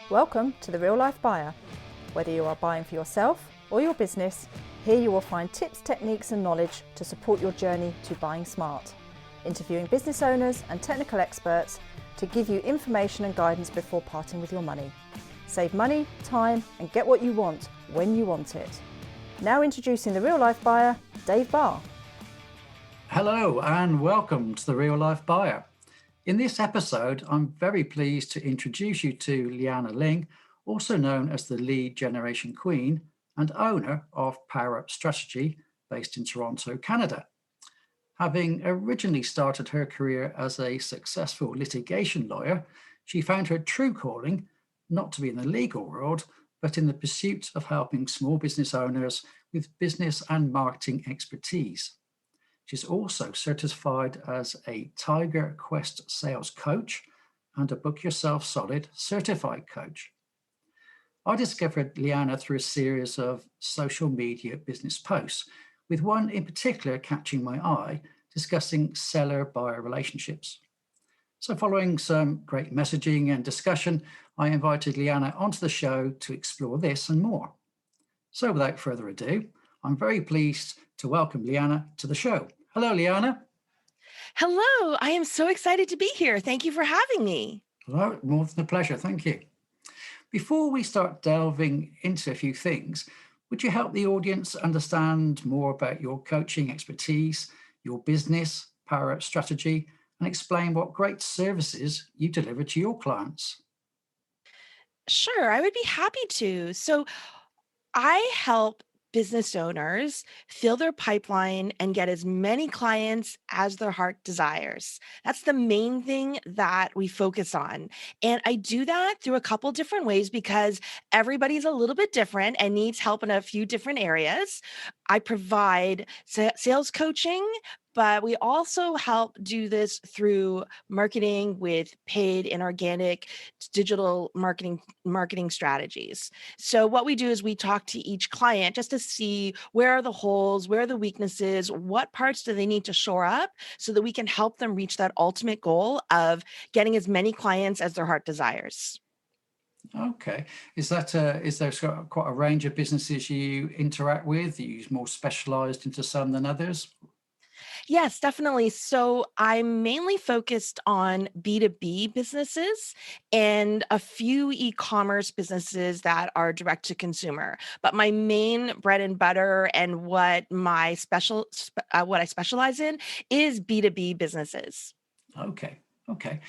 Welcome to The Real Life Buyer. Whether you are buying for yourself or your business, here you will find tips, techniques and knowledge to support your journey to buying smart. Interviewing business owners and technical experts to give you information and guidance before parting with your money. Save money, time and get what you want when you want it. Now introducing The Real Life Buyer, Dave Barr. Hello and welcome to The Real Life Buyer. In this episode, I'm very pleased to introduce you to Liana Ling, also known as the lead generation queen and owner of Power Up Strategy, based in Toronto, Canada. Having originally started her career as a successful litigation lawyer, she found her true calling not to be in the legal world, but in the pursuit of helping small business owners with business and marketing expertise. She's also certified as a Tiger Quest sales coach and a Book Yourself Solid certified coach. I discovered Liana through a series of social media business posts, with one in particular catching my eye, discussing seller-buyer relationships. So following some great messaging and discussion, I invited Liana onto the show to explore this and more. So without further ado, I'm very pleased to welcome Liana to the show. Hello, Liana. Hello, I am so excited to be here. Thank you for having me. Hello, more than a pleasure. Thank you. Before we start delving into a few things, would you help the audience understand more about your coaching expertise, your business, Power Up Strategy, and explain what great services you deliver to your clients? Sure, I would be happy to. So, I help business owners fill their pipeline and get as many clients as their heart desires. That's the main thing that we focus on. And I do that through a couple different ways because everybody's a little bit different and needs help in a few different areas. I provide sales coaching, but we also help do this through marketing with paid and organic digital marketing strategies. So what we do is we talk to each client just to see where are the holes, where are the weaknesses, what parts do they need to shore up so that we can help them reach that ultimate goal of getting as many clients as their heart desires. Okay. Is there quite a range of businesses you interact with? Are you more specialized into some than others? Yes, definitely. So I'm mainly focused on B2B businesses and a few e-commerce businesses that are direct to consumer. But my main bread and butter and what I specialize in is B2B businesses. Okay. Okay.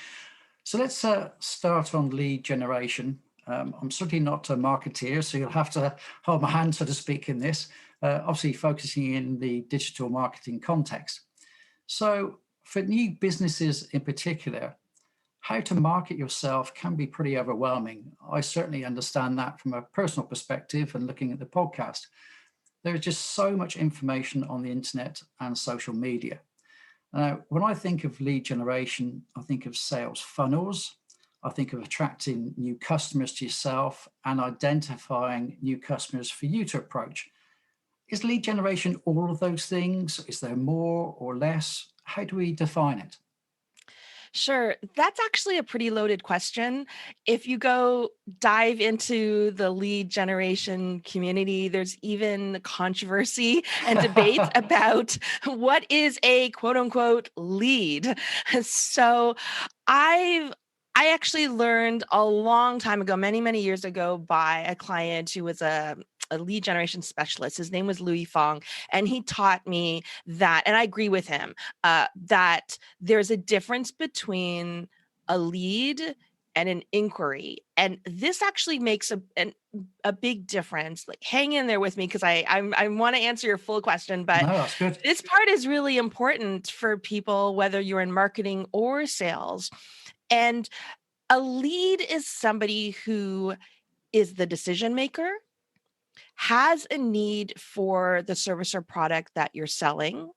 So let's start on lead generation. I'm certainly not a marketeer, so you'll have to hold my hand, so to speak, in this, obviously focusing in the digital marketing context. So for new businesses in particular, how to market yourself can be pretty overwhelming. I certainly understand that from a personal perspective and looking at the podcast. There is just so much information on the internet and social media. Now, when I think of lead generation, I think of sales funnels. I think of attracting new customers to yourself and identifying new customers for you to approach. Is lead generation all of those things? Is there more or less? How do we define it? Sure. That's actually a pretty loaded question. If you go dive into the lead generation community, there's even controversy and debate about what is a quote unquote lead. So I actually learned a long time ago, many, many years ago, by a client who was a lead generation specialist. His name was Louis Fong, and he taught me that, and I agree with him, that there's a difference between a lead and an inquiry. And this actually makes a big difference. Like, hang in there with me because I want to answer your full question, but No, that's good. this part is really important for people, whether you're in marketing or sales. And a lead is somebody who is the decision maker, has a need for the service or product that you're selling,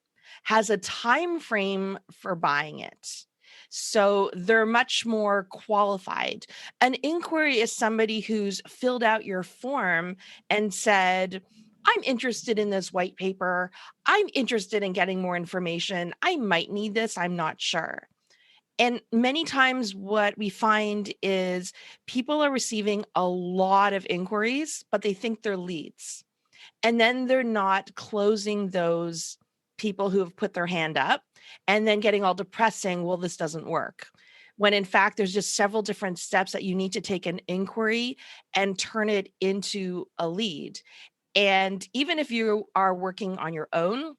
has a time frame for buying it. So they're much more qualified. An inquiry is somebody who's filled out your form and said, I'm interested in this white paper. I'm interested in getting more information. I might need this. I'm not sure. And many times what we find is people are receiving a lot of inquiries, but they think they're leads. And then they're not closing those people who have put their hand up and then getting all depressed saying, well, this doesn't work. When in fact, there's just several different steps that you need to take an inquiry and turn it into a lead. And even if you are working on your own,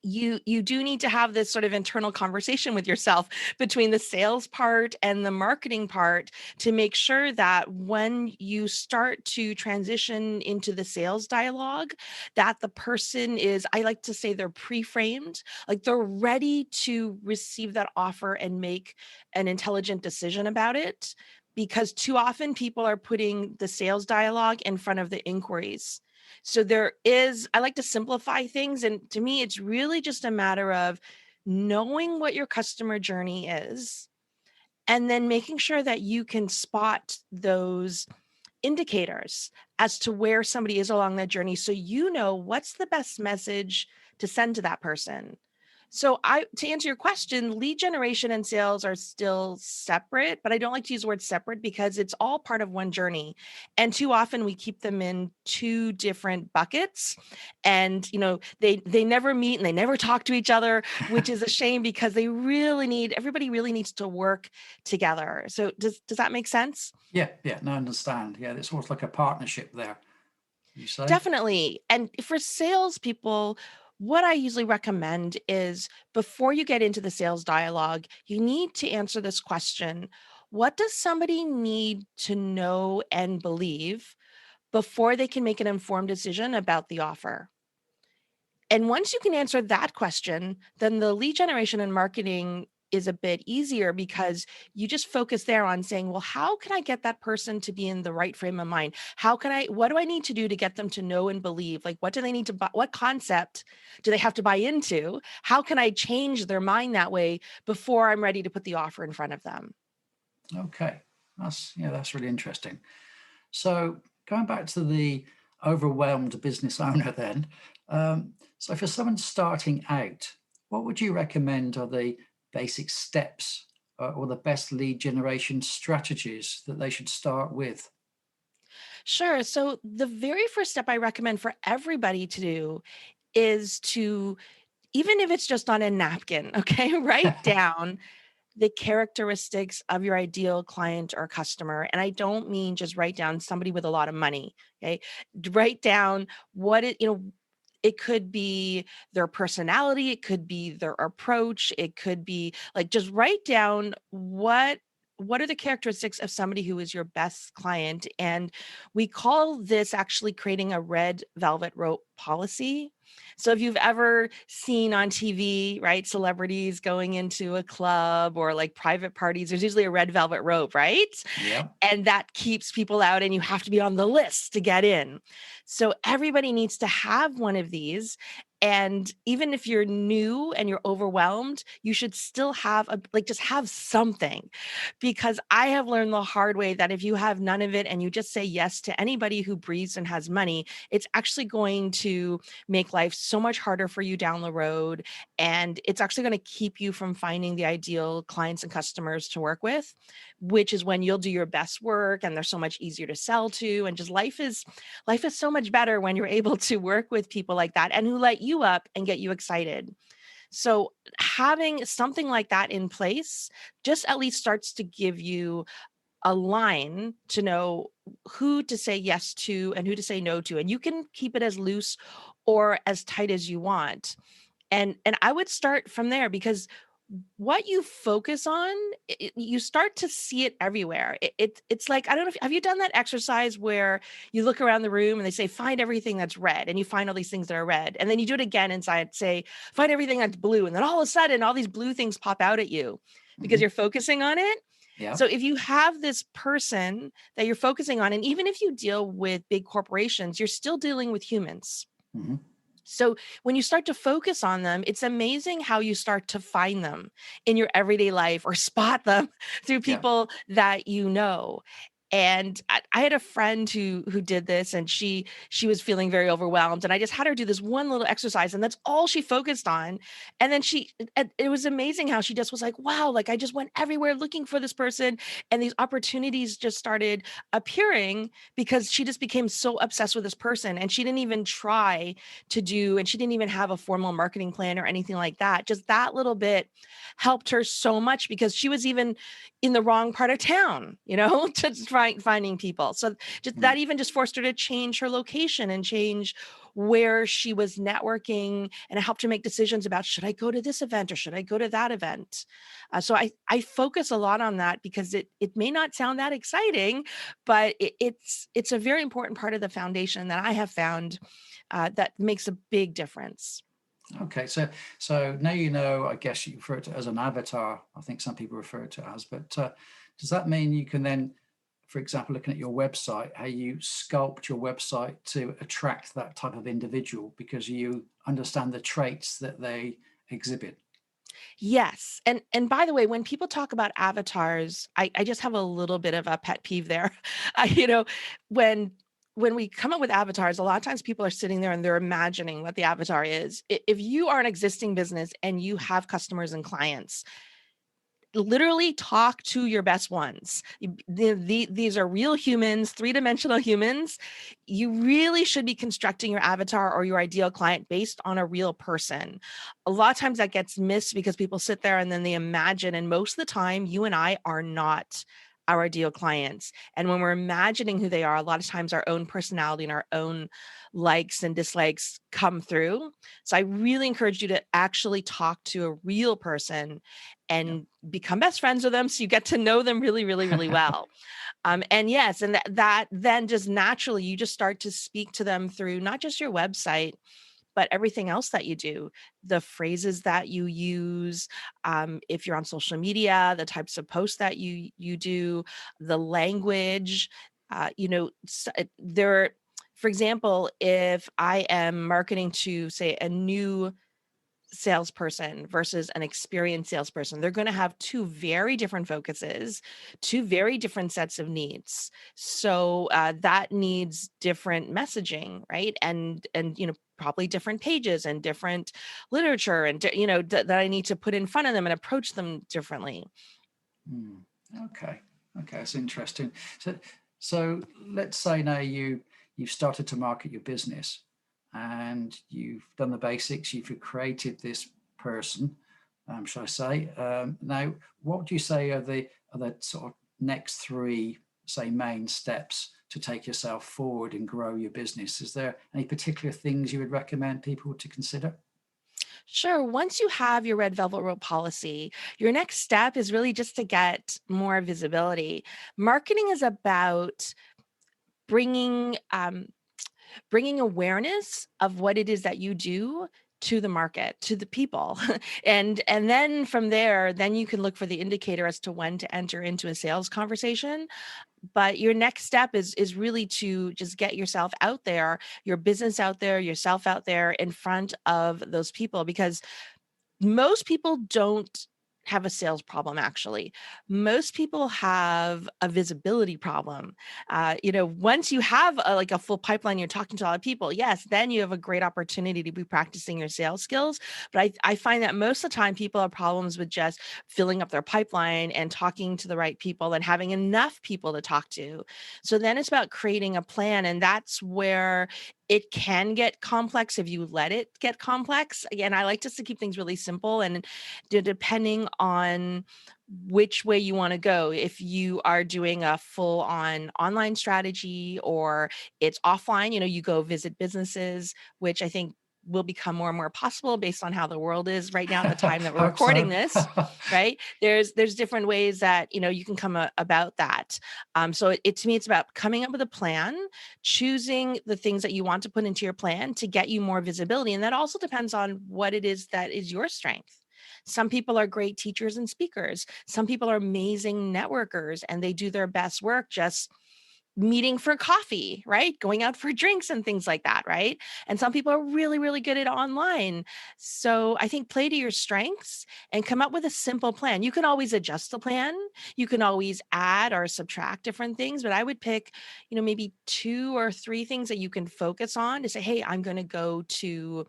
you do need to have this sort of internal conversation with yourself between the sales part and the marketing part to make sure that when you start to transition into the sales dialogue, that the person is, I like to say, they're pre-framed, like they're ready to receive that offer and make an intelligent decision about it, because too often people are putting the sales dialogue in front of the inquiries. So there is, I like to simplify things. And to me, it's really just a matter of knowing what your customer journey is and then making sure that you can spot those indicators as to where somebody is along that journey. So you know what's the best message to send to that person. So to answer your question, lead generation and sales are still separate, but I don't like to use the word separate because it's all part of one journey. And too often we keep them in two different buckets, and they never meet and they never talk to each other, which is a shame because everybody really needs to work together. So does that make sense? Yeah, no, I understand. Yeah, it's almost like a partnership there, you say? Definitely. And for salespeople, what I usually recommend is before you get into the sales dialogue, you need to answer this question. What does somebody need to know and believe before they can make an informed decision about the offer? And once you can answer that question, then the lead generation and marketing is a bit easier because you just focus there on saying, well, how can I get that person to be in the right frame of mind? What do I need to do to get them to know and believe? Like, what do they need to buy? What concept do they have to buy into? How can I change their mind that way before I'm ready to put the offer in front of them? Okay, that's really interesting. So going back to the overwhelmed business owner then, so for someone starting out, what would you recommend are the basic steps or the best lead generation strategies that they should start with? Sure. So the very first step I recommend for everybody to do is to, even if it's just on a napkin, okay, write down the characteristics of your ideal client or customer. And I don't mean just write down somebody with a lot of money. Okay. Write down it could be their personality, it could be their approach, it could be like just write down what are the characteristics of somebody who is your best client. And we call this actually creating a red velvet rope policy. So if you've ever seen on TV, right, celebrities going into a club or like private parties, there's usually a red velvet rope, right? Yeah. And that keeps people out and you have to be on the list to get in. So everybody needs to have one of these. And even if you're new and you're overwhelmed, you should still have just have something, because I have learned the hard way that if you have none of it and you just say yes to anybody who breathes and has money, it's actually going to make life so much harder for you down the road. And it's actually going to keep you from finding the ideal clients and customers to work with, which is when you'll do your best work and they're so much easier to sell to. And just life is so much better when you're able to work with people like that and who light you up and get you excited. So having something like that in place just at least starts to give you a line to know who to say yes to and who to say no to. And you can keep it as loose or as tight as you want. And I would start from there, because what you focus on, you start to see it everywhere. It's like, I don't know have you done that exercise where you look around the room and they say, find everything that's red, and you find all these things that are red. And then you do it again inside, say, find everything that's blue. And then all of a sudden, all these blue things pop out at you because Mhm. you're focusing on it. Yeah. So if you have this person that you're focusing on, and even if you deal with big corporations, you're still dealing with humans. Mhm. So when you start to focus on them, it's amazing how you start to find them in your everyday life or spot them through Yeah. people that you know. And I had a friend who did this, and she was feeling very overwhelmed, and I just had her do this one little exercise, and that's all she focused on. And then it was amazing how she just was like, wow, like I just went everywhere looking for this person, and these opportunities just started appearing because she just became so obsessed with this person, and she didn't even try to do, and she didn't even have a formal marketing plan or anything like that. Just that little bit helped her so much because she was even in the wrong part of town, to finding people. So just Mm. that even just forced her to change her location and change where she was networking, and it helped her make decisions about, should I go to this event or should I go to that event? So I focus a lot on that because it may not sound that exciting, but it's a very important part of the foundation that I have found that makes a big difference. Okay, so now I guess you refer to it as an avatar. I think some people refer to it as, but does that mean you can then, for example, looking at your website, how you sculpt your website to attract that type of individual because you understand the traits that they exhibit? Yes. And by the way, when people talk about avatars, I just have a little bit of a pet peeve there. When when we come up with avatars, a lot of times people are sitting there and they're imagining what the avatar is. If you are an existing business and you have customers and clients, literally talk to your best ones. These are real humans, three-dimensional humans. You really should be constructing your avatar or your ideal client based on a real person. A lot of times that gets missed because people sit there and then they imagine, and most of the time you and I are not our ideal clients. And when we're imagining who they are, a lot of times our own personality and our own likes and dislikes come through. So I really encourage you to actually talk to a real person Yeah. and become best friends with them so you get to know them really, really, really well. And yes, and that then just naturally you just start to speak to them through not just your website, but everything else that you do, the phrases that you use, if you're on social media, the types of posts that you do, the language, there. For example, if I am marketing to, say, a new salesperson versus an experienced salesperson, they're going to have two very different focuses, two very different sets of needs. So that needs different messaging, right? And probably different pages and different literature, and that I need to put in front of them and approach them differently. Mm. Okay. Okay, that's interesting. So let's say now you've started to market your business and you've done the basics, you've created this person, shall I say. Now, what would you say are the sort of next three, say, main steps to take yourself forward and grow your business? Is there any particular things you would recommend people to consider? Sure. Once you have your red velvet rope policy, your next step is really just to get more visibility. Marketing is about bringing bringing awareness of what it is that you do to the market, to the people. And then from there, then you can look for the indicator as to when to enter into a sales conversation. But your next step is really to just get yourself out there, your business out there, yourself out there in front of those people, because most people don't have a sales problem. Actually, most people have a visibility problem. Once you have like a full pipeline, you're talking to a lot of people, yes, then you have a great opportunity to be practicing your sales skills. But I find that most of the time people have problems with just filling up their pipeline and talking to the right people and having enough people to talk to. So then it's about creating a plan, and that's where it can get complex if you let it get complex. Again, I like just to keep things really simple, and depending on which way you want to go. If you are doing a full on online strategy or it's offline, you go visit businesses, which I think will become more and more possible based on how the world is right now at the time that we're Hope recording so. this, right? There's different ways that you can come about that. So to me, it's about coming up with a plan, choosing the things that you want to put into your plan to get you more visibility. And that also depends on what it is that is your strength. Some people are great teachers and speakers. Some people are amazing networkers and they do their best work just meeting for coffee, right? Going out for drinks and things like that, right? And some people are really, really good at online. So I think play to your strengths and come up with a simple plan. You can always adjust the plan. You can always add or subtract different things, but I would pick, maybe 2 or 3 things that you can focus on to say, hey, I'm going to go to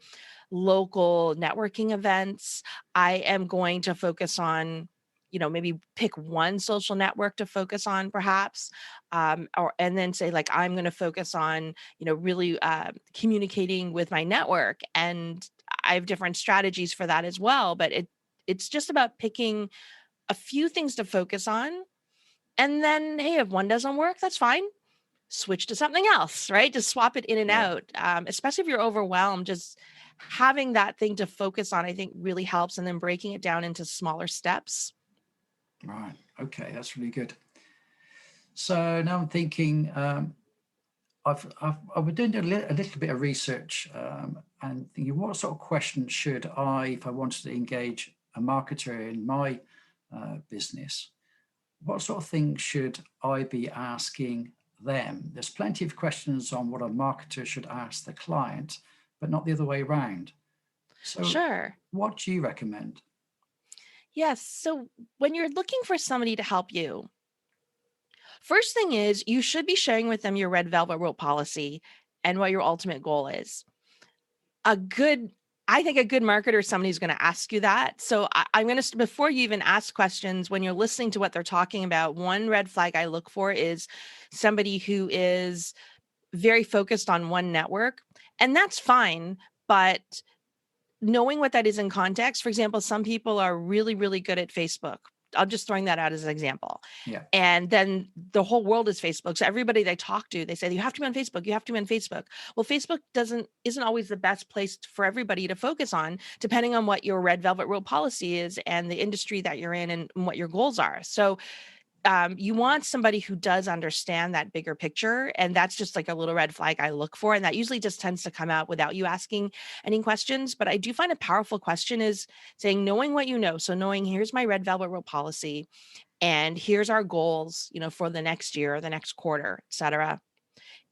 local networking events. I am going to focus on, maybe pick one social network to focus on perhaps, and then say like, I'm going to focus on, really communicating with my network. And I have different strategies for that as well. But it's just about picking a few things to focus on. And then, hey, if one doesn't work, that's fine. Switch to something else, right? Just swap it in and Yeah. out. Especially if you're overwhelmed, just having that thing to focus on, I think really helps. And then breaking it down into smaller steps. Right. Okay, that's really good. So now I'm thinking, I've been doing a little bit of research and thinking, what sort of questions should I, if I wanted to engage a marketer in my business, what sort of things should I be asking them? There's plenty of questions on what a marketer should ask the client, but not the other way around. So Sure. what do you recommend? Yes. So when you're looking for somebody to help you, first thing is you should be sharing with them your red velvet rope policy and what your ultimate goal is. I think a good marketer is somebody who's going to ask you that. So I'm going to, before you even ask questions, when you're listening to what they're talking about, one red flag I look for is somebody who is very focused on one network. And that's fine. But knowing what that is in context, for example, some people are really, really good at Facebook. I'm just throwing that out as an example. Yeah. And then the whole world is Facebook. So everybody they talk to, they say, you have to be on Facebook. You have to be on Facebook. Well, Facebook isn't always the best place for everybody to focus on, depending on what your red velvet rope policy is and the industry that you're in and what your goals are. So you want somebody who does understand that bigger picture. And that's just like a little red flag I look for. And that usually just tends to come out without you asking any questions. But I do find a powerful question is saying, knowing what you know. So knowing here's my red velvet rope policy and here's our goals, for the next year, the next quarter, et cetera.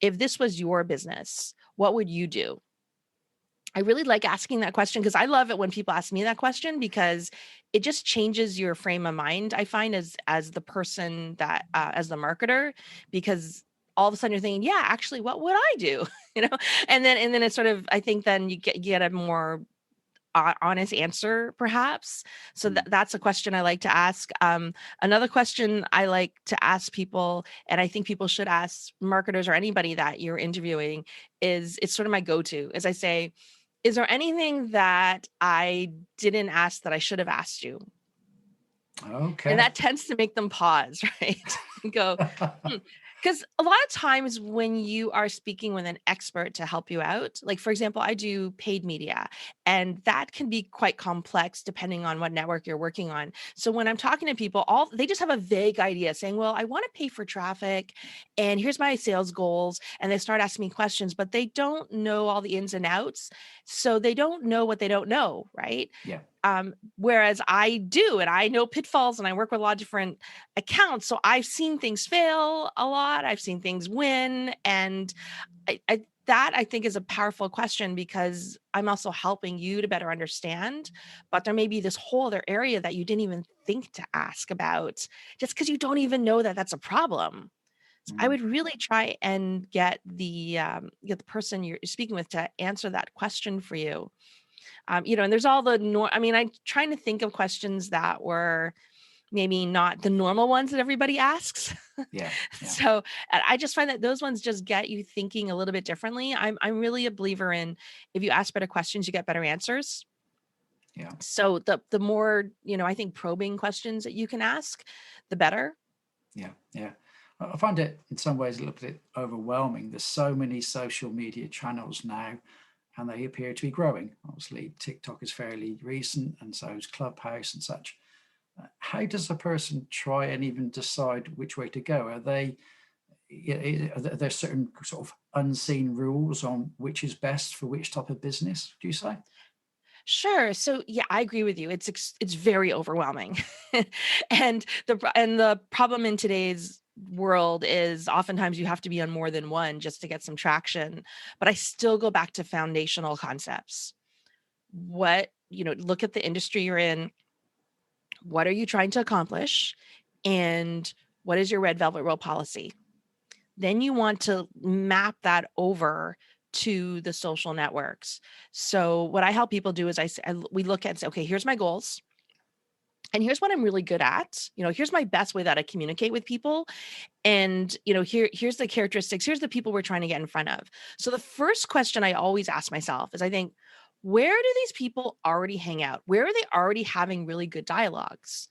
If this was your business, what would you do? I really like asking that question because I love it when people ask me that question because it just changes your frame of mind. I find as the person that as the marketer, because all of a sudden you're thinking, yeah, actually, what would I do? you know, and then it's sort of I think then you get a more honest answer, perhaps. So Mm. that's a question I like to ask. Another question I like to ask people, and I think people should ask marketers or anybody that you're interviewing, is it's sort of my go-to. As I say, is there anything that I didn't ask that I should have asked you? And Okay. that tends to make them pause, right? And go, hmm. Because a lot of times when you are speaking with an expert to help you out, like for example, I do paid media, and that can be quite complex depending on what network you're working on. So when I'm talking to people, all they just have a vague idea saying, well, I want to pay for traffic, and here's my sales goals. And they start asking me questions, but they don't know all the ins and outs. So they don't know what they don't know, right? Yeah. Whereas I do, and I know pitfalls and I work with a lot of different accounts. So I've seen things fail a lot. I've seen things win. And that I think is a powerful question because I'm also helping you to better understand, but there may be this whole other area that you didn't even think to ask about just because you don't even know that that's a problem. So I Mm. would really try and get the person you're speaking with to answer that question for you. And there's all the I'm trying to think of questions that were maybe not the normal ones that everybody asks. Yeah. Yeah. So I just find that those ones just get you thinking a little bit differently. I'm really a believer in if you ask better questions, you get better answers. Yeah. So the more, I think probing questions that you can ask, the better. Yeah. Yeah. I find it in some ways a little bit overwhelming. There's so many social media channels now, and they appear to be growing. Obviously, TikTok is fairly recent, and so is Clubhouse and such. How does a person try and even decide which way to go? Are there certain sort of unseen rules on which is best for which type of business, do you say? Sure. So yeah, I agree with you. It's very overwhelming, and the problem in today's world is oftentimes you have to be on more than one just to get some traction. But I still go back to foundational concepts. Look at the industry you're in. What are you trying to accomplish? And what is your red velvet roll policy? Then you want to map that over to the social networks. So what I help people do is we look at, say, okay, here's my goals. And here's what I'm really good at. Here's my best way that I communicate with people. And, here's the characteristics. Here's the people we're trying to get in front of. So the first question I always ask myself is, I think, where do these people already hang out? Where are they already having really good dialogues?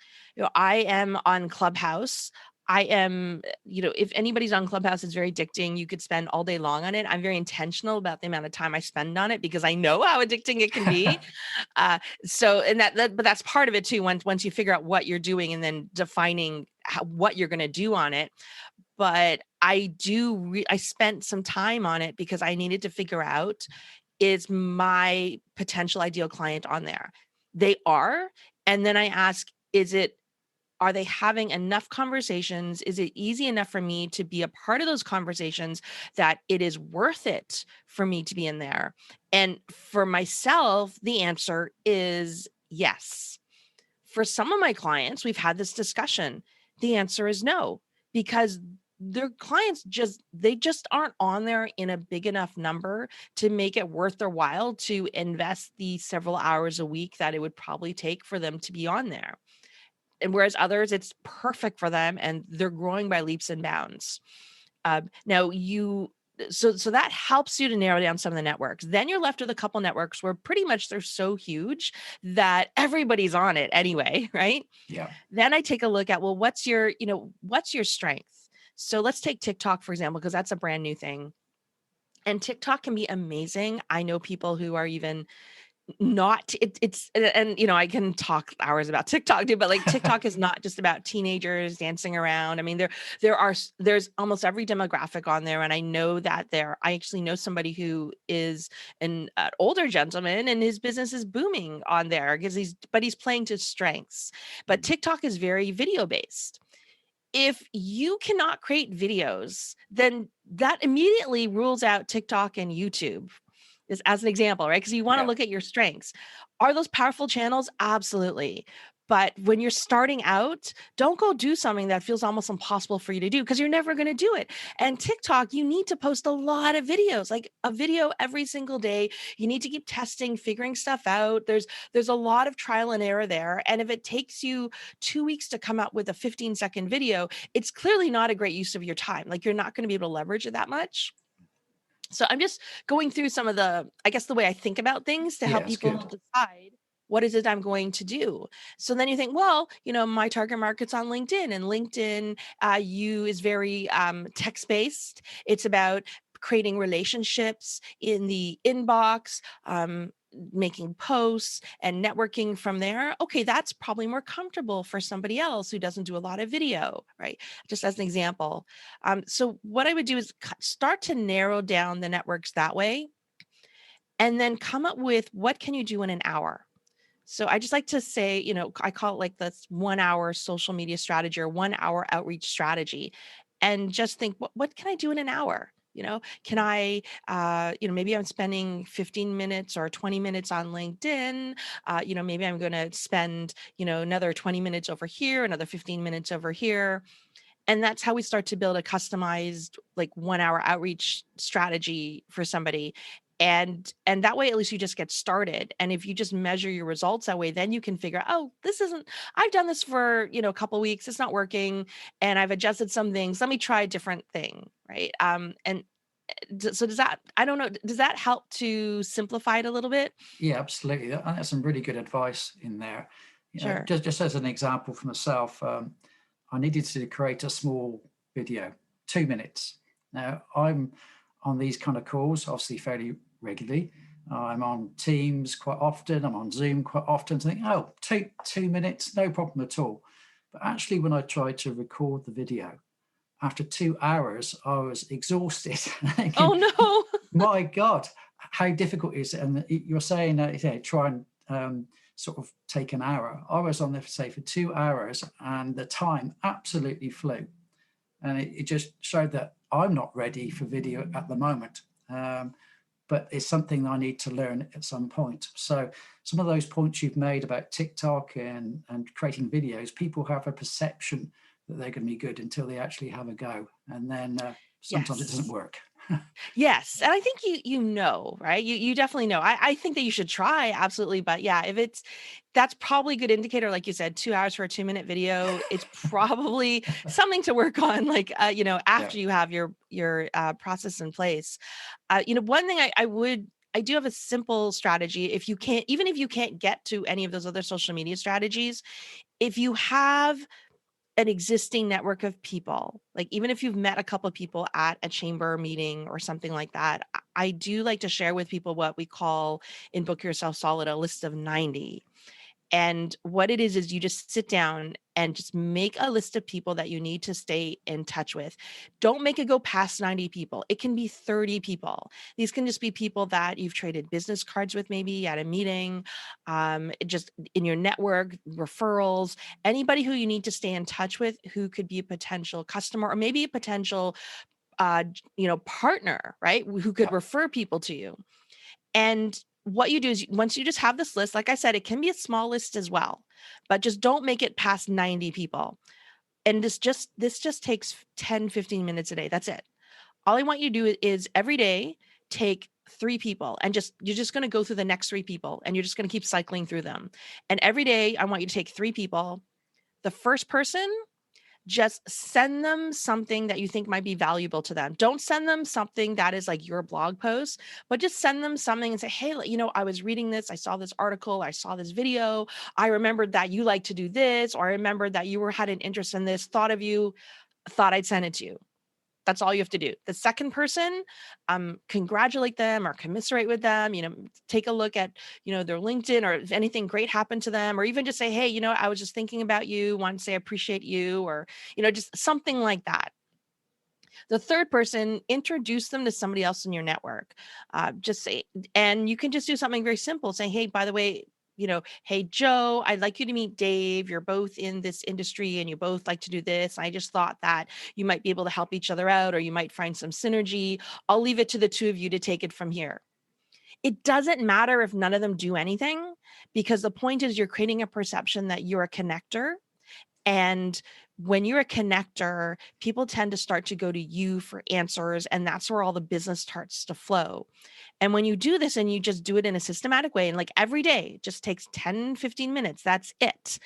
I am on Clubhouse. I am, if anybody's on Clubhouse, it's very addicting. You could spend all day long on it. I'm very intentional about the amount of time I spend on it because I know how addicting it can be. But that's part of it too. Once you figure out what you're doing and then defining what you're going to do on it. But I spent some time on it because I needed to figure out, is my potential ideal client on there? They are. And then I ask, are they having enough conversations? Is it easy enough for me to be a part of those conversations that it is worth it for me to be in there? And for myself, the answer is yes. For some of my clients, we've had this discussion. The answer is no, because their clients just aren't on there in a big enough number to make it worth their while to invest the several hours a week that it would probably take for them to be on there. And whereas others, it's perfect for them and they're growing by leaps and bounds. So that helps you to narrow down some of the networks. Then you're left with a couple networks where pretty much they're so huge that everybody's on it anyway, right? Yeah. Then I take a look at, well, what's your strength? So let's take TikTok, for example, because that's a brand new thing. And TikTok can be amazing. I know people who are even not it's and I can talk hours about TikTok too, but like TikTok is not just about teenagers dancing around. I mean, there's almost every demographic on there, and I know that I actually know somebody who is an older gentleman and his business is booming on there because he's playing to strengths. But TikTok is very video based. If you cannot create videos, then that immediately rules out TikTok and YouTube as an example, right? Because you want to look at your strengths. Are those powerful channels? Absolutely. But when you're starting out, don't go do something that feels almost impossible for you to do because you're never going to do it. And TikTok, you need to post a lot of videos, like a video every single day. You need to keep testing, figuring stuff out. There's a lot of trial and error there. And if it takes you 2 weeks to come out with a 15-second video, it's clearly not a great use of your time. Like you're not going to be able to leverage it that much. So I'm just going through some of the way I think about things to help people decide what is it I'm going to do. So then you think, well, my target market's on LinkedIn, and LinkedIn is very text-based. It's about creating relationships in the inbox, making posts and networking from there. Okay, that's probably more comfortable for somebody else who doesn't do a lot of video, right? Just as an example. So what I would do is start to narrow down the networks that way, and then come up with what can you do in an hour. So I just like to say, I call it like this 1 hour social media strategy or 1 hour outreach strategy, and just think, what can I do in an hour? Can I, maybe I'm spending 15 minutes or 20 minutes on LinkedIn. Maybe I'm going to spend, another 20 minutes over here, another 15 minutes over here. And that's how we start to build a customized, like 1 hour outreach strategy for somebody. And that way, at least you just get started. And if you just measure your results that way, then you can figure out, oh, I've done this for, a couple of weeks. It's not working. And I've adjusted some things. Let me try a different thing. Right. So does that help to simplify it a little bit? Yeah, absolutely. That's some really good advice in there. Sure. Just as an example for myself, I needed to create a small video, 2 minutes. Now, I'm on these kind of calls, obviously fairly regularly. I'm on Teams quite often. I'm on Zoom quite often. So I think, 2 minutes, no problem at all. But actually, when I tried to record the video, after 2 hours, I was exhausted. Thinking, oh, no. My God, how difficult is it? And you're saying that try and sort of take an hour. I was on there, say, for 2 hours, and the time absolutely flew. And it just showed that I'm not ready for video at the moment. But it's something I need to learn at some point. So some of those points you've made about TikTok and creating videos, people have a perception that they're going to be good until they actually have a go. And then sometimes it doesn't Yes. work. Yes. And I think you know, right? You definitely know. I think that you should try, absolutely. But yeah, if it's that's probably a good indicator, like you said, 2 hours for a 2-minute video. It's probably something to work on, like Yeah. after you have your process in place. One thing I do have a simple strategy. If you can't, even if you can't get to any of those other social media strategies, if you have an existing network of people, like even if you've met a couple of people at a chamber meeting or something like that, I do like to share with people what we call in Book Yourself Solid a list of 90. And what it is you just sit down and just make a list of people that you need to stay in touch with. Don't make it go past 90 people. It can be 30 people. These can just be people that you've traded business cards with, maybe at a meeting, just in your network, referrals, anybody who you need to stay in touch with who could be a potential customer or maybe a potential partner, right? Who could Yeah. refer people to you. And what you do is once you just have this list, like I said, it can be a small list as well, but just don't make it past 90 people. And this just takes 10, 15 minutes a day. That's it. All I want you to do is every day take 3 people and you're just going to go through the next 3 people and you're just going to keep cycling through them. And every day I want you to take 3 people. The first person, just send them something that you think might be valuable to them. Don't send them something that is like your blog post, but just send them something and say, hey, I was reading this. I saw this article. I saw this video. I remembered that you like to do this, or I remembered that you had an interest in this, thought of you, thought I'd send it to you. That's all you have to do. The second person, congratulate them or commiserate with them, take a look at, their LinkedIn, or if anything great happened to them, or even just say, hey, I was just thinking about you, want to say I appreciate you, or, just something like that. The third person, introduce them to somebody else in your network. Just say, and you can just do something very simple, saying, hey, by the way, hey, Joe, I'd like you to meet Dave. You're both in this industry and you both like to do this. I just thought that you might be able to help each other out, or you might find some synergy. I'll leave it to the two of you to take it from here. It doesn't matter if none of them do anything, because the point is you're creating a perception that you're a connector. And when you're a connector, people tend to start to go to you for answers, and that's where all the business starts to flow. And when you do this and you just do it in a systematic way, and like every day, it just takes 10, 15 minutes, that's it.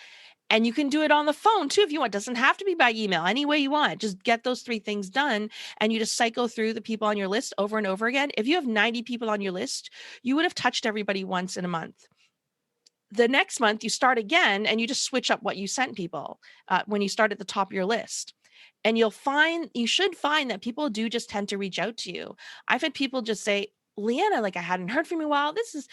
And you can do it on the phone too if you want. It doesn't have to be by email, any way you want. Just get those 3 things done, and you just cycle through the people on your list over and over again. If you have 90 people on your list, you would have touched everybody once in a month. The next month you start again and you just switch up what you sent people when you start at the top of your list. And you should find that people do just tend to reach out to you. I've had people just say, Leanna, like I hadn't heard from you in a while. This is,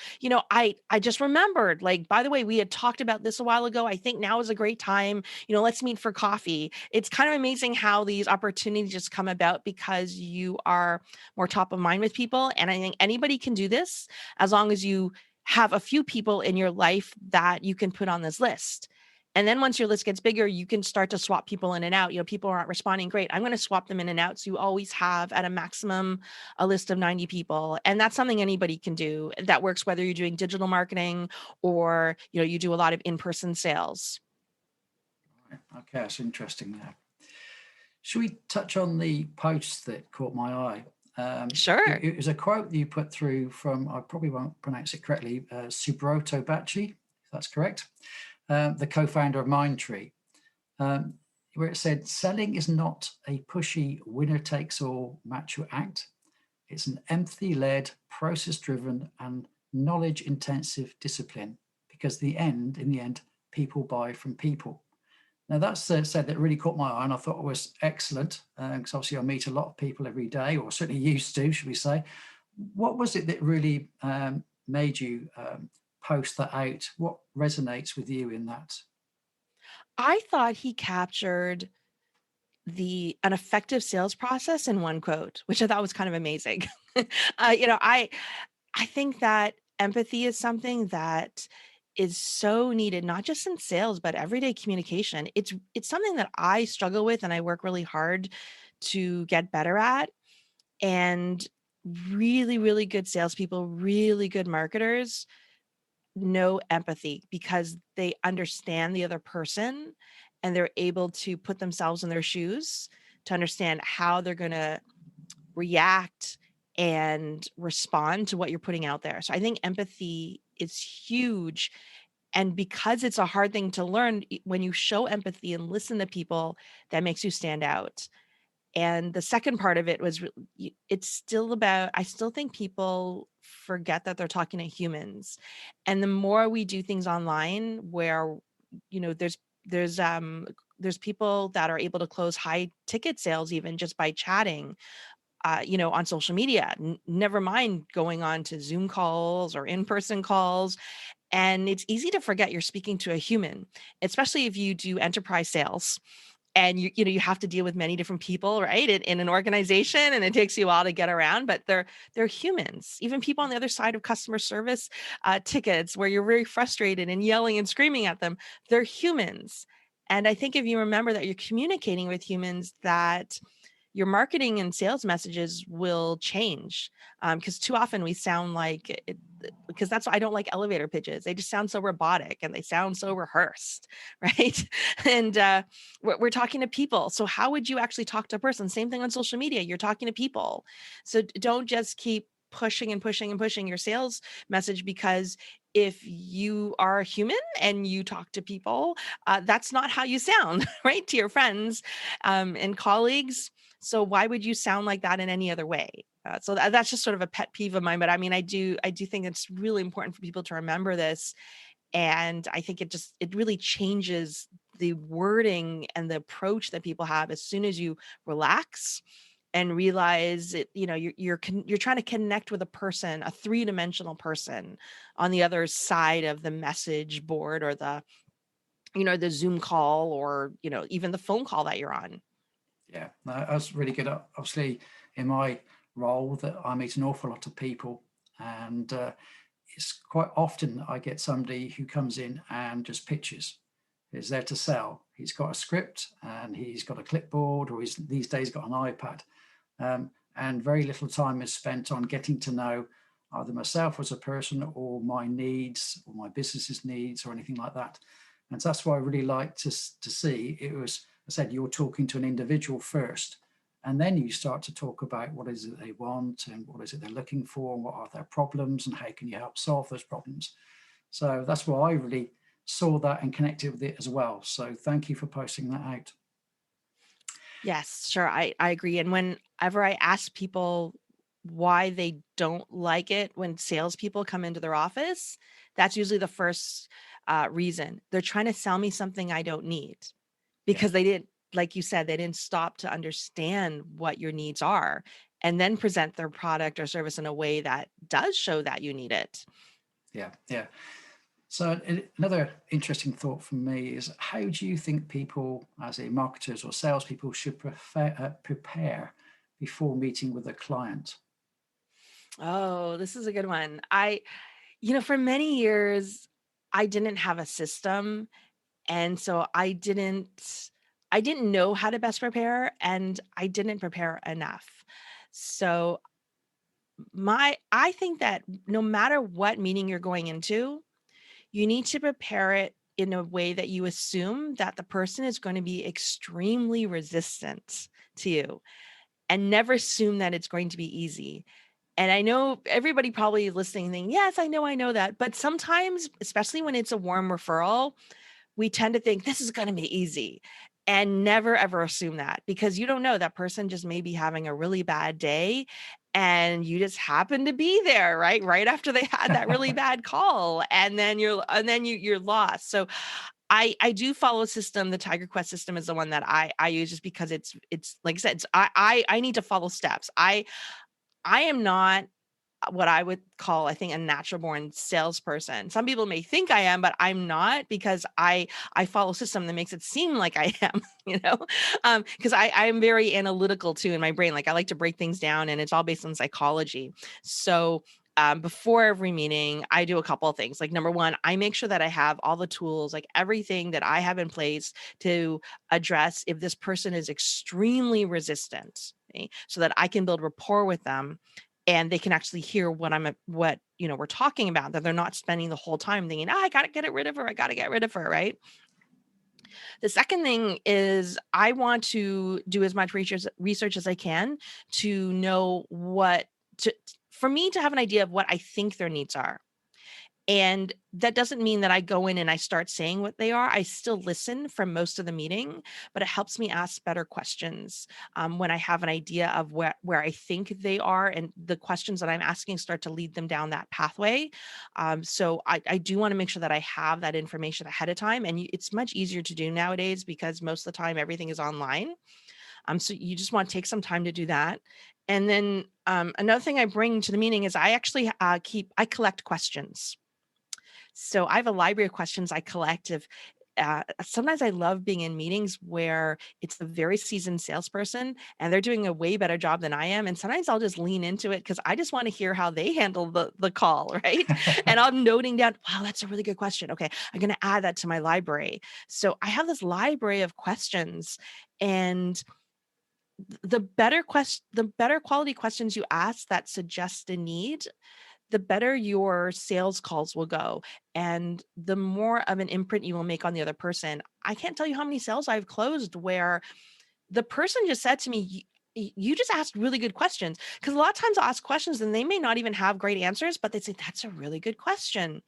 I just remembered, like, by the way, we had talked about this a while ago. I think now is a great time. Let's meet for coffee. It's kind of amazing how these opportunities just come about because you are more top of mind with people. And I think anybody can do this as long as you have a few people in your life that you can put on this list. And then once your list gets bigger, you can start to swap people in and out. People aren't responding. Great. I'm going to swap them in and out. So you always have at a maximum a list of 90 people. And that's something anybody can do that works, whether you're doing digital marketing or, you do a lot of in-person sales. Okay, that's interesting there. Should we touch on the post that caught my eye? Sure. It was a quote that you put through from, I probably won't pronounce it correctly, Subroto Bachi, if that's correct, the co-founder of Mindtree, where it said, selling is not a pushy winner-takes-all macho act. It's an empathy-led, process-driven, and knowledge-intensive discipline, because in the end, people buy from people. Now, that's said that really caught my eye, and I thought it was excellent, because obviously I meet a lot of people every day, or certainly used to, should we say. What was it that really made you post that out? What resonates with you in that? I thought he captured an effective sales process in one quote, which I thought was kind of amazing. I think that empathy is something that is so needed, not just in sales, but everyday communication. It's something that I struggle with and I work really hard to get better at. And really, really good salespeople, really good marketers know empathy because they understand the other person and they're able to put themselves in their shoes to understand how they're going to react and respond to what you're putting out there. So I think empathy is huge. And because it's a hard thing to learn, when you show empathy and listen to people, that makes you stand out. And the second part of it was it's still about, I still think people forget that they're talking to humans. And the more we do things online where, you know, there's people that are able to close high ticket sales even just by chatting, on social media, never mind going on to Zoom calls or in-person calls. And it's easy to forget you're speaking to a human, especially if you do enterprise sales and you have to deal with many different people, right, in an organization, and it takes you a while to get around, but they're humans. Even people on the other side of customer service tickets where you're very frustrated and yelling and screaming at them, they're humans. And I think if you remember that you're communicating with humans, that your marketing and sales messages will change, because too often we sound like it, because that's why I don't like elevator pitches. They just sound so robotic and they sound so rehearsed, right? And we're talking to people. So how would you actually talk to a person? Same thing on social media. You're talking to people. So don't just keep pushing and pushing and pushing your sales message, because if you are a human and you talk to people, that's not how you sound, right? To your friends and colleagues. So why would you sound like that in any other way? So that's just sort of a pet peeve of mine. But I mean, I do think it's really important for people to remember this. And I think it really changes the wording and the approach that people have as soon as you relax and realize it. You're trying to connect with a person, a three-dimensional person on the other side of the message board or the Zoom call, or even the phone call that you're on. Yeah, no, that's really good. Obviously, in my role, that I meet an awful lot of people, and it's quite often I get somebody who comes in and just pitches. He's there to sell. He's got a script and he's got a clipboard, or he's these days got an iPad, and very little time is spent on getting to know either myself as a person or my needs or my business's needs or anything like that. And so that's why I really like to see it was, I said, you're talking to an individual first, and then you start to talk about what is it they want and what is it they're looking for and what are their problems and how can you help solve those problems. So that's why I really saw that and connected with it as well. So thank you for posting that out. Yes, sure. I agree. And whenever I ask people why they don't like it when salespeople come into their office, that's usually the first reason. They're trying to sell me something I don't need, Yeah. because they didn't, like you said, they didn't stop to understand what your needs are and then present their product or service in a way that does show that you need it. Yeah. Yeah. So another interesting thought from me is, how do you think people, as a marketers or salespeople, should prepare before meeting with a client? Oh, this is a good one. For many years, I didn't have a system. And so I didn't know how to best prepare, and I didn't prepare enough. So I think that no matter what meeting you're going into, you need to prepare it in a way that you assume that the person is going to be extremely resistant to you, and never assume that it's going to be easy. And I know everybody probably listening thinking, yes, I know that. But sometimes, especially when it's a warm referral, we tend to think this is going to be easy, and never ever assume that, because you don't know, that person just may be having a really bad day and you just happen to be there right after they had that really bad call, and then you're lost. So I do follow a system. The Tiger Quest system is the one that I use, just because it's like I said, I need to follow steps. I am not what I would call, I think, a natural born salesperson. Some people may think I am, but I'm not, because I follow a system that makes it seem like I am, because I'm very analytical too in my brain. Like, I like to break things down, and it's all based on psychology. So before every meeting, I do a couple of things. Like number one, I make sure that I have all the tools, like everything that I have in place to address if this person is extremely resistant, okay, so that I can build rapport with them and they can actually hear what we're talking about, that they're not spending the whole time thinking, I got to get rid of her. I got to get rid of her. Right. The second thing is I want to do as much research as I can to know for me to have an idea of what I think their needs are. And that doesn't mean that I go in and I start saying what they are. I still listen for most of the meeting, but it helps me ask better questions when I have an idea of where I think they are, and the questions that I'm asking start to lead them down that pathway. So I do want to make sure that I have that information ahead of time, and it's much easier to do nowadays because most of the time everything is online. So you just want to take some time to do that. And then another thing I bring to the meeting is I actually I collect questions. So I have a library of questions I collect. If sometimes I love being in meetings where it's a very seasoned salesperson and they're doing a way better job than I am. And sometimes I'll just lean into it because I just want to hear how they handle the call, right? And I'm noting down, wow, that's a really good question. Okay, I'm going to add that to my library. So I have this library of questions, and the better quality questions you ask that suggest a need, the better your sales calls will go and the more of an imprint you will make on the other person. I can't tell you how many sales I've closed where the person just said to me, you just asked really good questions. Because a lot of times I'll ask questions and they may not even have great answers, but they say, that's a really good question.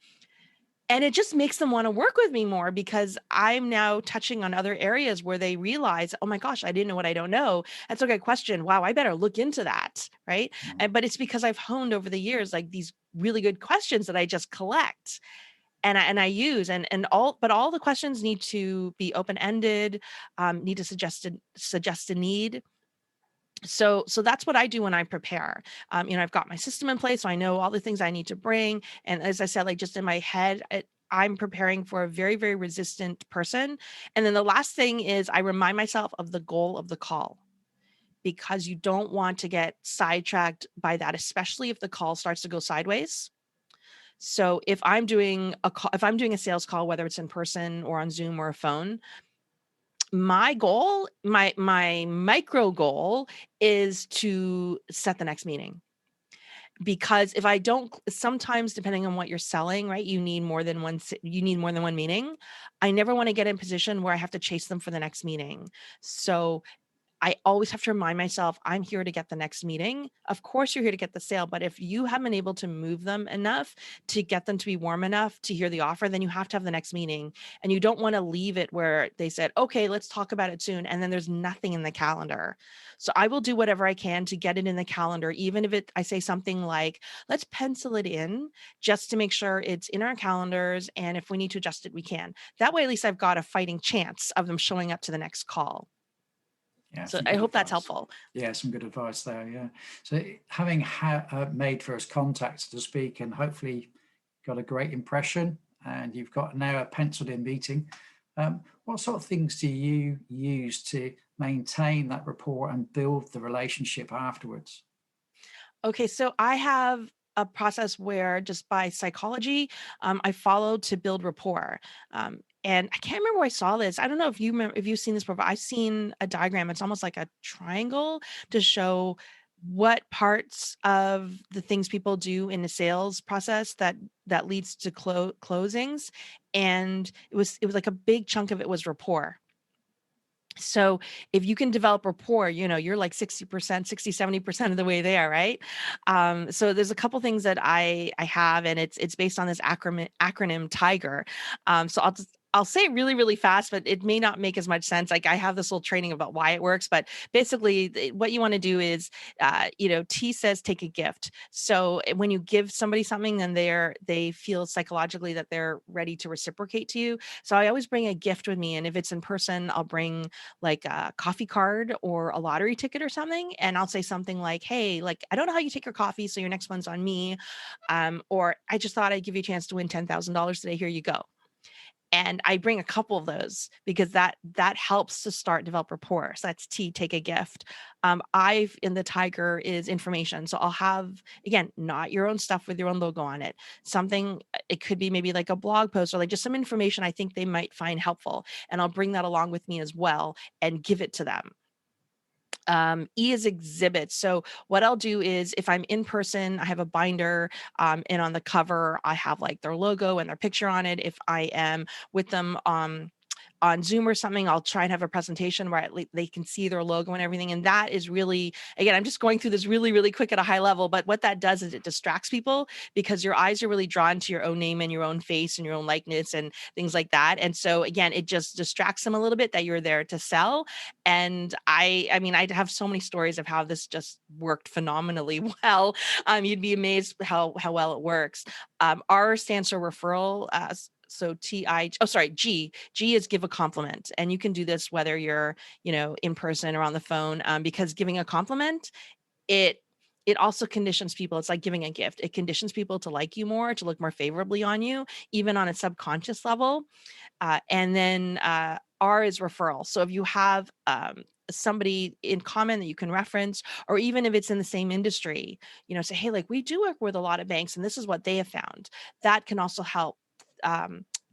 And it just makes them want to work with me more because I'm now touching on other areas where they realize, oh my gosh, I didn't know what I don't know. That's a good question. Wow, I better look into that. Right. Mm. But it's because I've honed over the years, like these really good questions that I just collect and I use, but all the questions need to be open-ended, need to suggest a need. So that's what I do when I prepare. I've got my system in place, so I know all the things I need to bring. And as I said, like just in my head, I'm preparing for a very, very resistant person. And then the last thing is I remind myself of the goal of the call because you don't want to get sidetracked by that, especially if the call starts to go sideways. So if I'm doing a sales call, whether it's in person or on Zoom or a phone, my goal, my micro goal is to set the next meeting. Because if I don't, sometimes depending on what you're selling, right, you need more than one meeting. I never want to get in a position where I have to chase them for the next meeting. So I always have to remind myself, I'm here to get the next meeting. Of course, you're here to get the sale, but if you haven't been able to move them enough to get them to be warm enough to hear the offer, then you have to have the next meeting. And you don't want to leave it where they said, okay, let's talk about it soon. And then there's nothing in the calendar. So I will do whatever I can to get it in the calendar, even if I say something like, let's pencil it in just to make sure it's in our calendars. And if we need to adjust it, we can. That way, at least I've got a fighting chance of them showing up to the next call. Yeah, So some I good hope that's advice. helpful. Yeah, some good advice there. Yeah. So having made first contact, so to speak, and hopefully got a great impression, and you've got now a penciled in meeting, what sort of things do you use to maintain that rapport and build the relationship afterwards? Okay, so I have a process where just by psychology, I follow to build rapport. And I can't remember where I saw this. I don't know if you remember, if you've seen this before. I've seen a diagram. It's almost like a triangle to show what parts of the things people do in the sales process that leads to closings. And it was like a big chunk of it was rapport. So if you can develop rapport, you're like 60%, 60, 70% of the way there, right? So there's a couple things that I have, and it's based on this acronym TIGER. So I'll say it really, really fast, but it may not make as much sense. Like I have this little training about why it works, but basically what you want to do is, T says take a gift. So when you give somebody something, then they feel psychologically that they're ready to reciprocate to you. So I always bring a gift with me, and if it's in person, I'll bring like a coffee card or a lottery ticket or something. And I'll say something like, hey, like, I don't know how you take your coffee, so your next one's on me. Or I just thought I'd give you a chance to win $10,000 today. Here you go. And I bring a couple of those because that helps to start develop rapport. So that's T, take a gift. I've in the tiger is information. So I'll have, again, not your own stuff with your own logo on it. Something, it could be maybe like a blog post or like just some information I think they might find helpful. And I'll bring that along with me as well and give it to them. E is exhibit. So what I'll do is if I'm in person, I have a binder, and on the cover, I have like their logo and their picture on it. If I am with them, on Zoom or something, I'll try and have a presentation where at least they can see their logo and everything. And that is really, again, I'm just going through this really, really quick at a high level, but what that does is it distracts people because your eyes are really drawn to your own name and your own face and your own likeness and things like that. And so again, it just distracts them a little bit that you're there to sell. And I mean, I have so many stories of how this just worked phenomenally well. You'd be amazed how well it works. R stands for referral. So G is give a compliment. And you can do this whether you're, in person or on the phone, because giving a compliment, it also conditions people. It's like giving a gift. It conditions people to like you more, to look more favorably on you, even on a subconscious level. And then R is referral. So if you have somebody in common that you can reference, or even if it's in the same industry, say, hey, like we do work with a lot of banks and this is what they have found, that can also help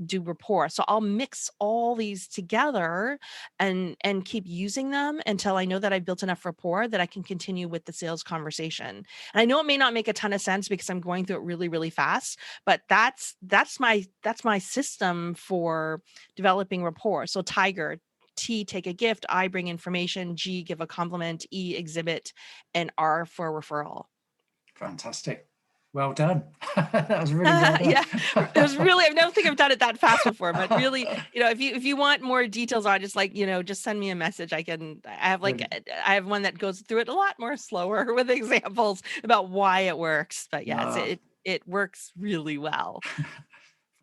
do rapport. So I'll mix all these together and keep using them until I know that I've built enough rapport that I can continue with the sales conversation. And I know it may not make a ton of sense because I'm going through it really, really fast, but that's my system for developing rapport. So Tiger, T, take a gift, I bring information, G, give a compliment, E, exhibit, and R for referral. Fantastic. Well done. That was really well done. Yeah, it was really, I don't think I've done it that fast before, but really, if you want more details on just like, just send me a message. I have one that goes through it a lot more slower with examples about why it works. But yeah, it works really well.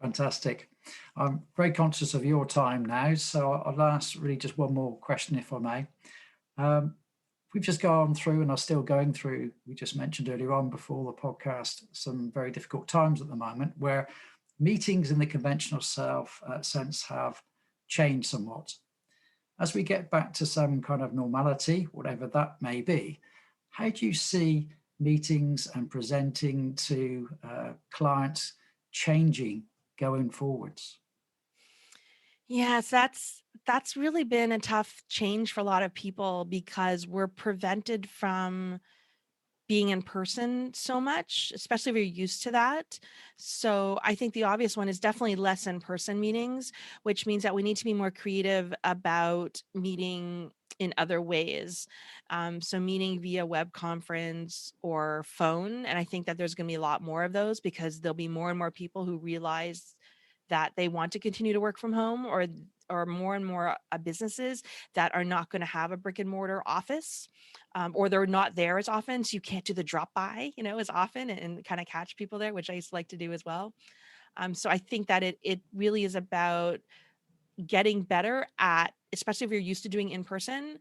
Fantastic. I'm very conscious of your time now, so I'll ask really just one more question, if I may. We've just gone through and are still going through, we just mentioned earlier on before the podcast, some very difficult times at the moment where meetings in the conventional sense have changed somewhat. As we get back to some kind of normality, whatever that may be, how do you see meetings and presenting to clients changing going forwards? Yes, that's really been a tough change for a lot of people because we're prevented from being in person so much, especially if you're used to that. So I think the obvious one is definitely less in-person meetings, which means that we need to be more creative about meeting in other ways. So meeting via web conference or phone. And I think that there's going to be a lot more of those because there'll be more and more people who realize that they want to continue to work from home, or more and more businesses that are not going to have a brick and mortar office, or they're not there as often. So you can't do the drop by, as often and kind of catch people there, which I used to like to do as well. So I think that it really is about getting better at, especially if you're used to doing in person,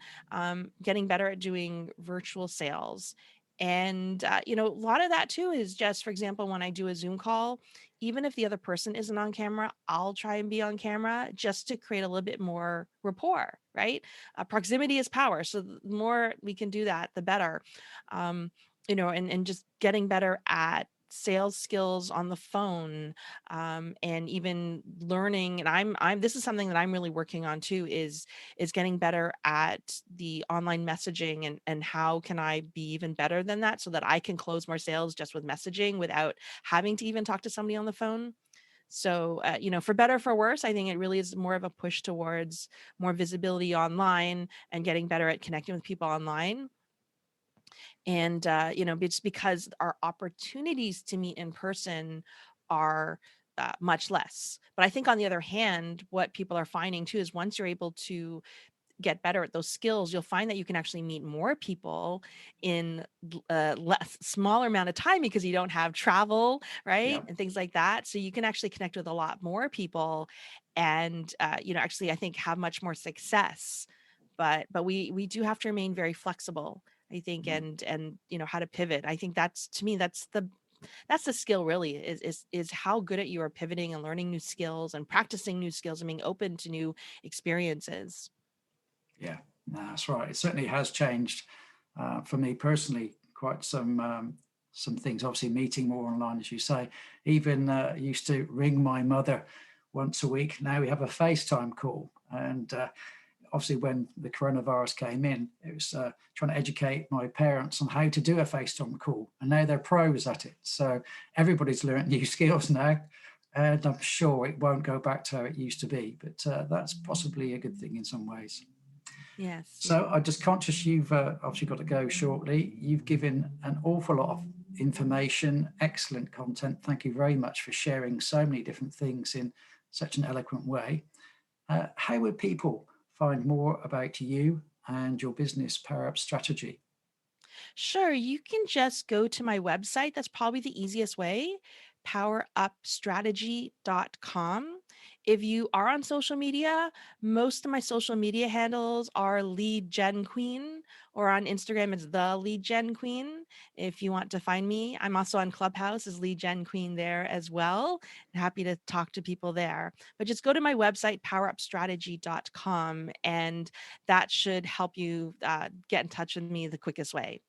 getting better at doing virtual sales. And, a lot of that too is just, for example, when I do a Zoom call, even if the other person isn't on camera, I'll try and be on camera just to create a little bit more rapport, right? Proximity is power. So the more we can do that, the better. And just getting better at sales skills on the phone, and even learning. And this is something that I'm really working on too, is getting better at the online messaging, and how can I be even better than that so that I can close more sales just with messaging without having to even talk to somebody on the phone. So, for better or for worse, I think it really is more of a push towards more visibility online and getting better at connecting with people online. And it's because our opportunities to meet in person are much less. But I think on the other hand, what people are finding too is once you're able to get better at those skills, you'll find that you can actually meet more people in less smaller amount of time because you don't have travel, right? Yeah. And things like that. So you can actually connect with a lot more people and actually I think have much more success. But we do have to remain very flexible, I think, and how to pivot. I think that's, to me, that's that's the skill really is how good at you are pivoting and learning new skills and practicing new skills and being open to new experiences. Yeah, no, that's right. It certainly has changed for me personally. Quite some things. Obviously, meeting more online, as you say. Even used to ring my mother once a week. Now we have a FaceTime call, and obviously when the coronavirus came in, it was trying to educate my parents on how to do a FaceTime call, and now they're pros at it. So everybody's learned new skills now, and I'm sure it won't go back to how it used to be, but that's possibly a good thing in some ways. Yes. So I'm just conscious you've obviously got to go shortly. You've given an awful lot of information, excellent content. Thank you very much for sharing so many different things in such an eloquent way. How would people find more about you and your business Power Up strategy? Sure, you can just go to my website. That's probably the easiest way, powerupstrategy.com. If you are on social media, most of my social media handles are Lead Gen Queen, or on Instagram, it's the Lead Gen Queen. If you want to find me, I'm also on Clubhouse as Lead Gen Queen there as well. Happy to talk to people there. But just go to my website, powerupstrategy.com, and that should help you get in touch with me the quickest way.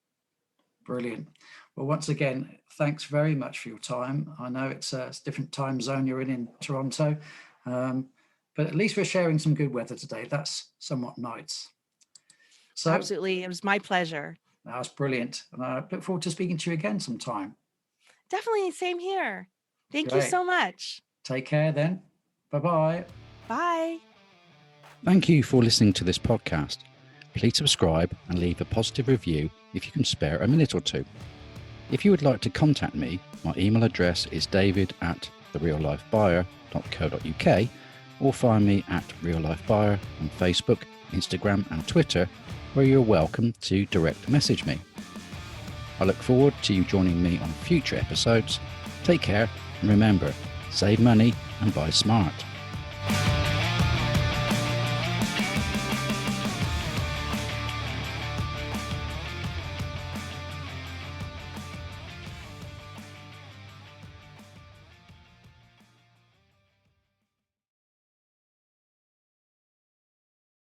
Brilliant. Well, once again, thanks very much for your time. I know it's a different time zone you're in Toronto, but at least we're sharing some good weather today. That's somewhat nice. So Absolutely. It was my pleasure. that's brilliant. And I look forward to speaking to you again sometime. Definitely. Same here. Thank you Great. so much. Take care then. Bye-bye. Bye. Thank you for listening to this podcast. Please subscribe and leave a positive review if you can spare a minute or two. If you would like to contact me, my email address is david@thereallifebuyer.co.uk, or find me at Real Life Buyer on Facebook, Instagram and Twitter, where you're welcome to direct message me. I look forward to you joining me on future episodes. Take care, and remember, save money and buy smart.